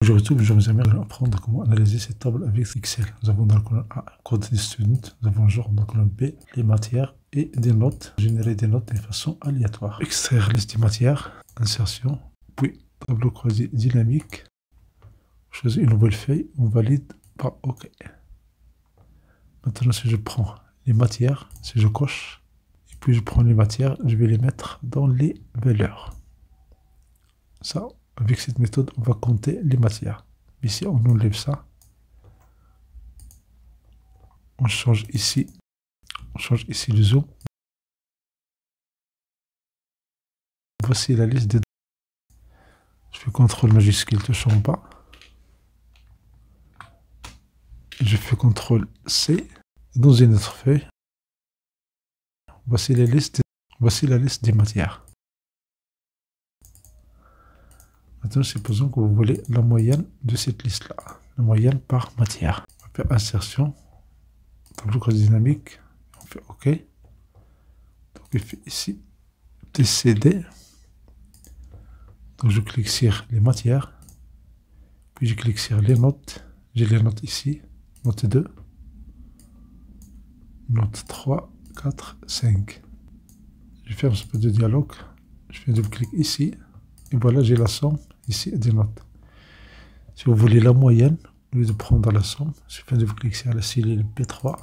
Aujourd'hui, je vous aimerais apprendre comment analyser cette table avec Excel. Nous avons dans la colonne A, code des students, nous avons genre dans la colonne B, les matières et des notes, générer des notes de façon aléatoire. Extraire liste des matières, insertion, puis tableau croisé dynamique. Choisir une nouvelle feuille, on valide par OK. Maintenant, si je prends les matières, si je coche, et puis je prends les matières, je vais les mettre dans les valeurs. Ça, avec cette méthode, on va compter les matières. Ici, on enlève ça. On change ici le zoom. Voici la liste des... Je fais CTRL majuscule, touche en bas. Je fais CTRL C. Dans une autre feuille, voici la liste des matières. Maintenant, supposons que vous voulez la moyenne de cette liste-là. La moyenne par matière. On va faire insertion, tableau croisé dynamique. On fait OK. Donc, je fais ici TCD. Donc, je clique sur les matières. Puis, je clique sur les notes. J'ai les notes ici. Note 2. Note 3, 4, 5. Je ferme ce petit dialogue. Je fais double-clic ici. Et voilà, j'ai la somme ici des notes. Si vous voulez la moyenne, au lieu de prendre la somme, je fais double-clic sur la cellule P3.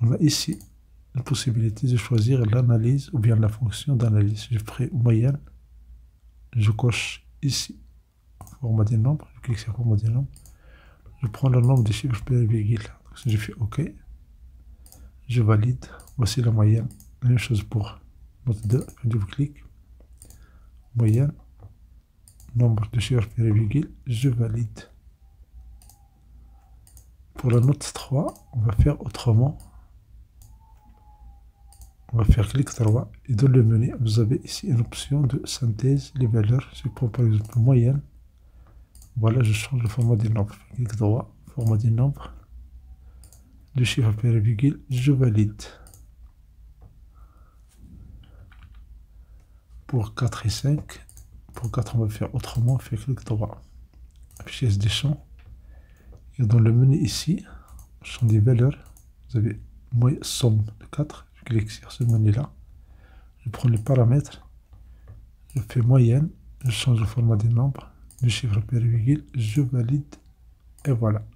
On a ici la possibilité de choisir l'analyse ou bien la fonction d'analyse. Je ferai moyenne. Je coche ici format des nombres. Je clique sur format des nombres. Je prends le nombre de chiffres par virgule. Si je fais OK, je valide. Voici la moyenne. La même chose pour note 2. Je double-clic. Moyenne, nombre de chiffres par virgule, je valide. Pour la note 3, on va faire autrement. On va faire clic droit et dans le menu, vous avez ici une option de synthèse, les valeurs. Je prends par exemple moyenne. Voilà, je change le format des nombres. Clic droit, format des nombres. Le chiffre par virgule, je valide. Pour 4 et 5, pour 4, on va faire autrement, on fait clic droit. Affichage des champs. Et dans le menu ici, champ des valeurs, vous avez somme de 4. Je clique sur ce menu-là. Je prends les paramètres. Je fais moyenne. Je change le format des nombres. Le chiffre par virgule, je valide. Et voilà.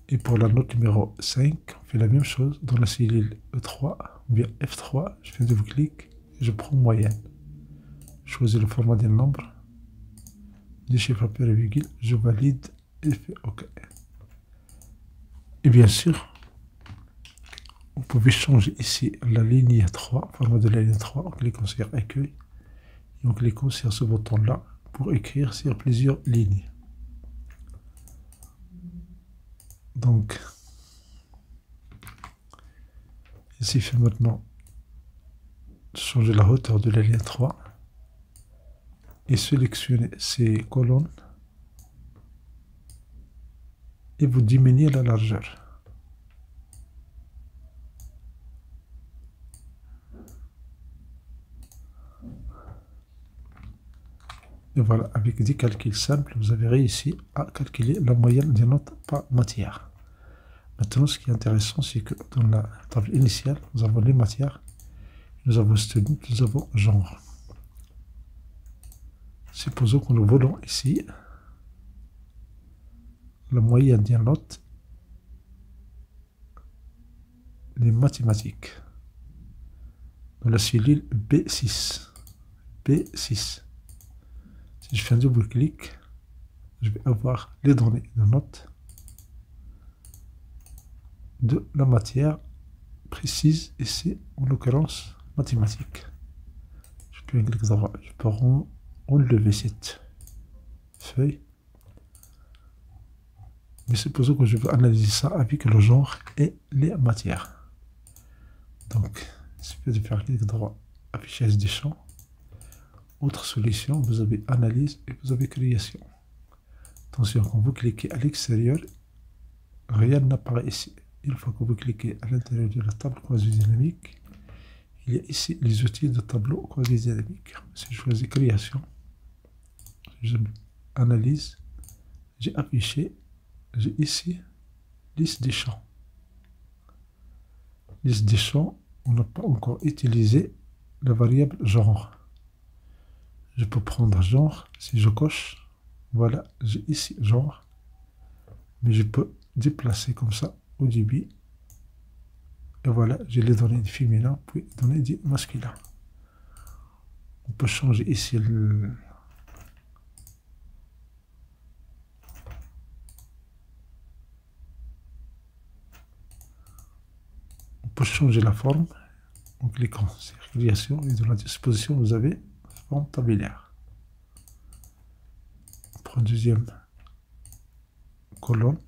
Et pour la note numéro 5, on fait la même chose. Dans la cellule E3, ou bien F3, je fais double-clic. Je prends moyenne. Je choisis le format des nombres. Les chiffres par virgule, je valide et je fais OK. Et bien sûr, vous pouvez changer ici la ligne 3, format de la ligne 3, en cliquant sur accueil et en cliquant sur ce bouton-là pour écrire sur plusieurs lignes. Donc, ici, il fait maintenant changer la hauteur de la ligne 3 et sélectionner ces colonnes et vous diminuez la largeur. Et voilà, avec des calculs simples, vous avez réussi à calculer la moyenne des notes par matière. Maintenant, ce qui est intéressant, c'est que dans la table initiale, nous avons les matières, nous avons student, nous avons genre. Supposons que nous voulons ici la moyenne des notes des mathématiques dans la cellule B6. B6. Si je fais un double-clic, je vais avoir les données de notes de la matière précise, ici, en l'occurrence, mathématiques. Je peux un clic droit, je peux enlever cette feuille. Mais supposons que je veux analyser ça avec le genre et les matières. Donc, il suffit de faire clic droit, affichage des champs. Autre solution, vous avez analyse et vous avez création. Attention, quand vous cliquez à l'extérieur, rien n'apparaît ici. Une fois que vous cliquez à l'intérieur de la table croisée dynamique, il y a ici les outils de tableau croisé dynamique. Si je choisis création, je analyse, j'ai affiché, j'ai ici liste des champs. Liste des champs, on n'a pas encore utilisé la variable genre. Je peux prendre genre, si je coche, voilà, j'ai ici genre, mais je peux déplacer comme ça au début. Et voilà, j'ai les données du féminin, puis les données du masculin. On peut changer ici on peut changer la forme en cliquant sur création et dans la disposition vous avez forme tabellaire. On prend une deuxième colonne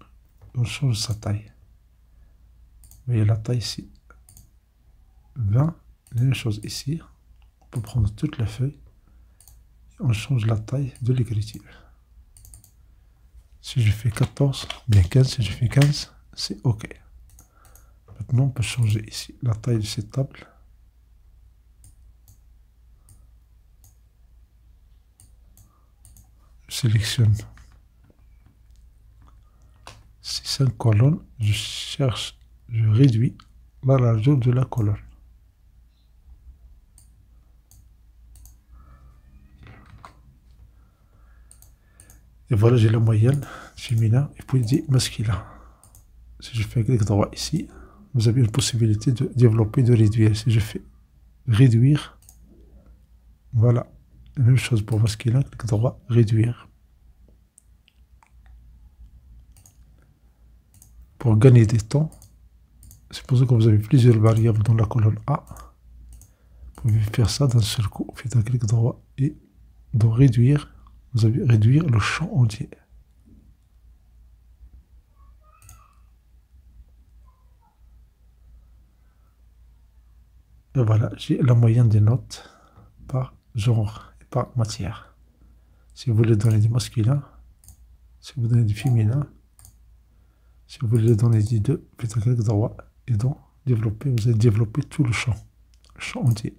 et on change sa taille. Vous voyez la taille ici 20, la même chose ici. On peut prendre toute la feuille et on change la taille de l'écriture. Si je fais 14, bien 15, si je fais 15, c'est OK. Maintenant, on peut changer ici la taille de cette table. Je sélectionne ces 5 colonnes. Je cherche, je réduis la largeur de la colonne. Et voilà, j'ai la moyenne féminin et puis dit masculin. Si je fais un clic droit ici, vous avez une possibilité de développer, de réduire. Si je fais réduire, voilà, la même chose pour masculin, clic droit, réduire. Pour gagner des temps, c'est pour ça que vous avez plusieurs variables dans la colonne A. Vous pouvez faire ça d'un seul coup. Vous faites un clic droit et dans réduire, vous allez réduire le champ entier. Et voilà, j'ai la moyenne des notes par genre et par matière. Si vous voulez donner du masculin, si vous donnez du féminin, si vous voulez donner du 2, faites un clic droit et donc développer, vous allez développer tout le champ entier.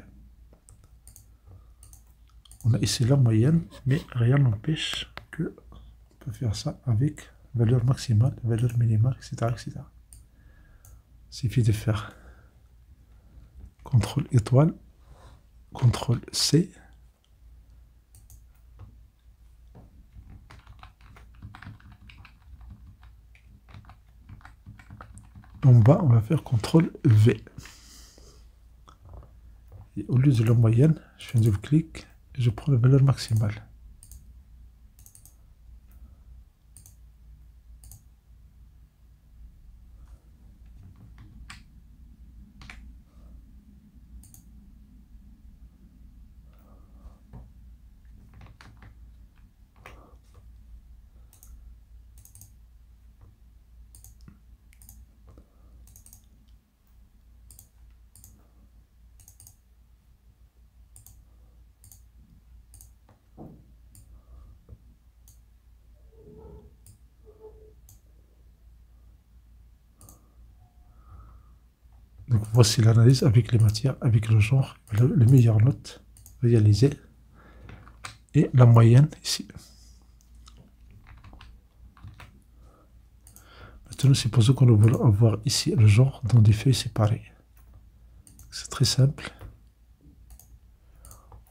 On a ici la moyenne, mais rien n'empêche que on peut faire ça avec valeur maximale, valeur minimale, etc. etc. Il suffit de faire CTRL étoile, CTRL C. En bas, on va faire CTRL V. Et au lieu de la moyenne, je fais un double-clic et je prends la valeur maximale. Donc voici l'analyse avec les matières, avec le genre, les meilleures notes réalisées et la moyenne ici. Maintenant, supposons qu'on veut avoir ici le genre dans des feuilles séparées. C'est très simple.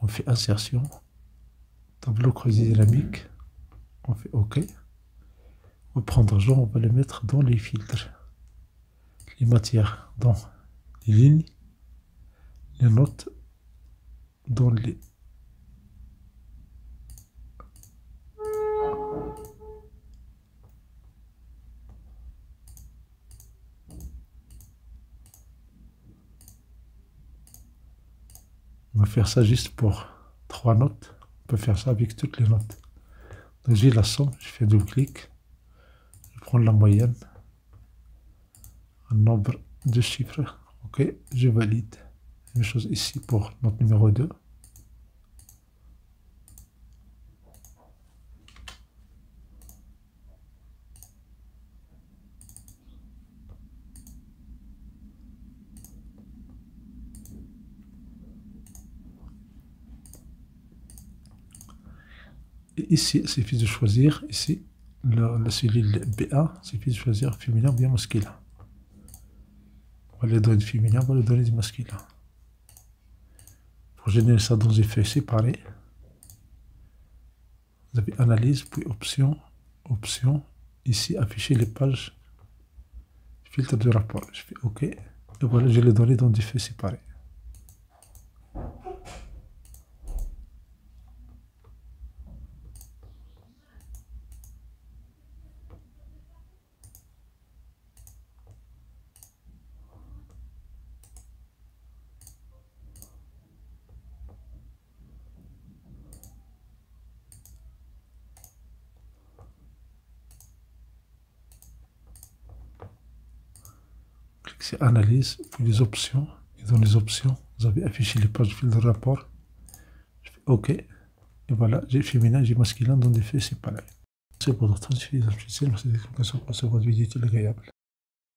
On fait insertion, tableau croisé dynamique, on fait OK. On va prendre genre, on va le mettre dans les filtres. Les matières dans les lignes, les notes dans les... On va faire ça juste pour 3 notes. On peut faire ça avec toutes les notes. Donc j'ai la somme, je fais double clic, je prends la moyenne, un nombre de chiffres, ok, je valide. Même chose ici pour note numéro 2. Et ici, il suffit de choisir, ici, la cellule BA, il suffit de choisir féminin ou bien masculin. On va les donner du féminin, on va les donner du masculin. Pour générer ça dans des feuilles séparées, vous avez analyse, puis option, option, ici, afficher les pages, filtre de rapport. Je fais OK, et voilà, je les donné dans des feuilles séparées. C'est analyse, puis les options, et dans les options, vous avez affiché les pages de fil de rapport. Je fais OK, et voilà, j'ai féminin, j'ai masculin dans des feuilles séparées. C'est pour votre temps, je suis merci d'explication pour ce votre vidéo agréable.